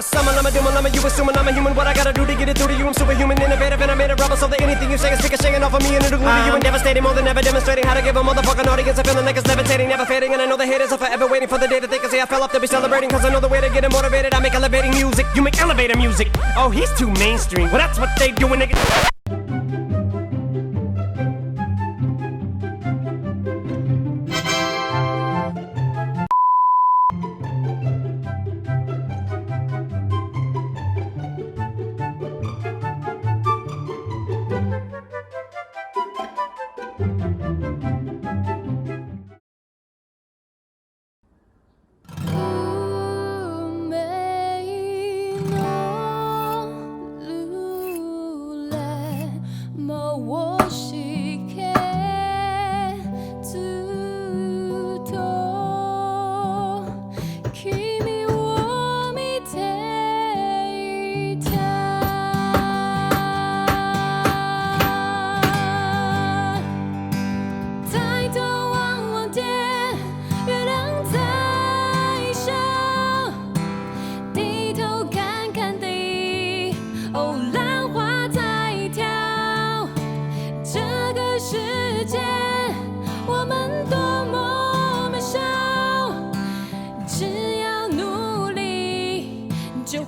Summon, I'm a doom, I'm a you assuming I'm a human. What I gotta do to get it through to you? I'm superhuman, innovative, and I made a rubber so that anything you say is ricocheting off of me and it'll glue to you and devastating. More than ever demonstrating how to give a motherfucking audience a feeling like it's levitating, never fading. And I know the haters are forever waiting for the day that they can say I fell off to be celebrating. Cause I know the way to get them motivated. I make elevating music, you make elevator music. Oh, he's too mainstream. Well, that's what they do when they get.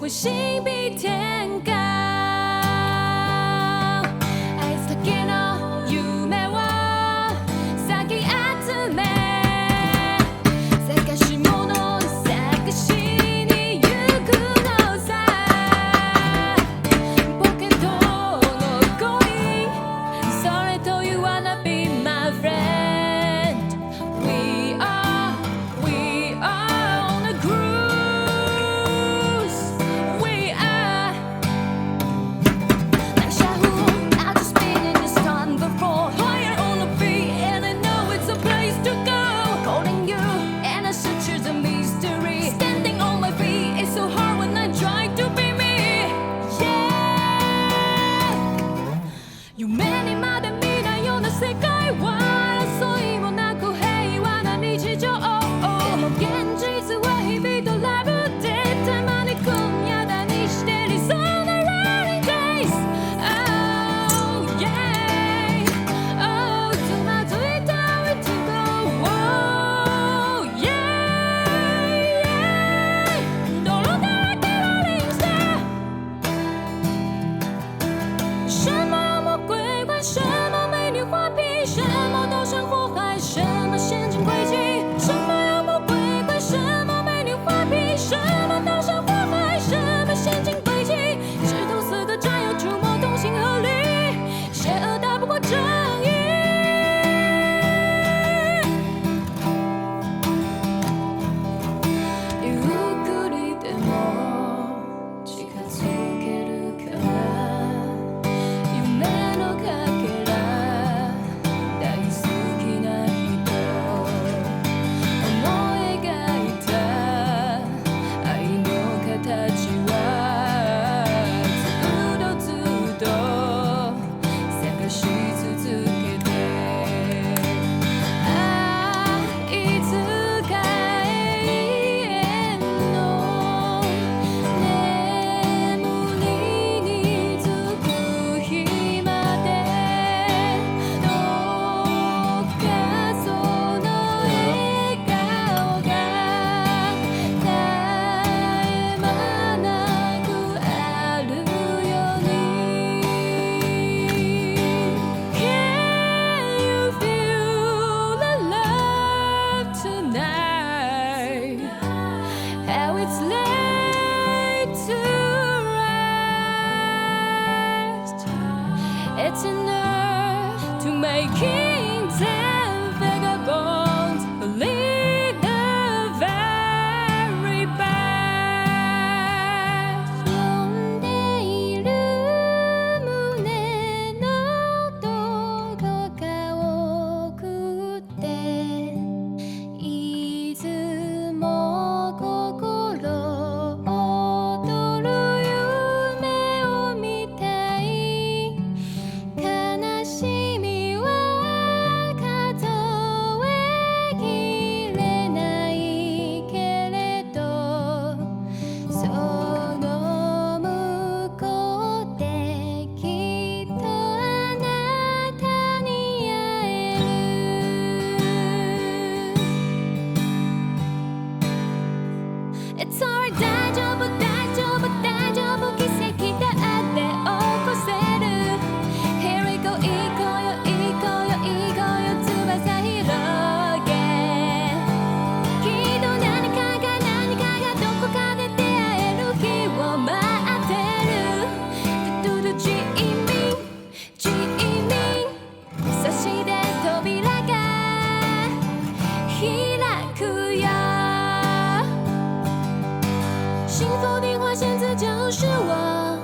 会心比天高。愛すだけの夢を咲き集め、探し物を探しに行くのさ。ポケットの恋、それと You wanna be my friend。 We are on a cruise。We are 的就是我，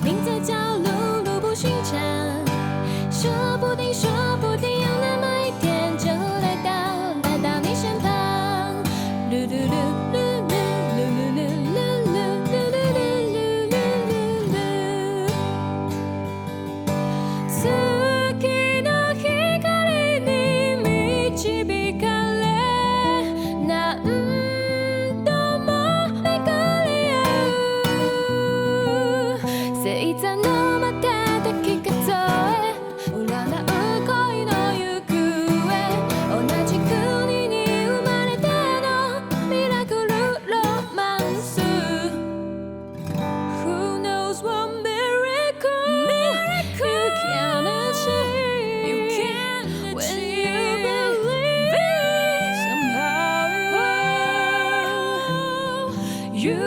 名字叫露露，不寻常。说不定，说不定有那么一天就来到你身旁。噜噜噜噜噜噜噜噜噜噜噜噜噜噜噜。月の光に導かれ、何度も巡り合う。星座の瞬き数え、占う恋の行方。同じ国に生まれてのミラクルロマンス。 Who knows what miracle you can achieve when you believe somehow you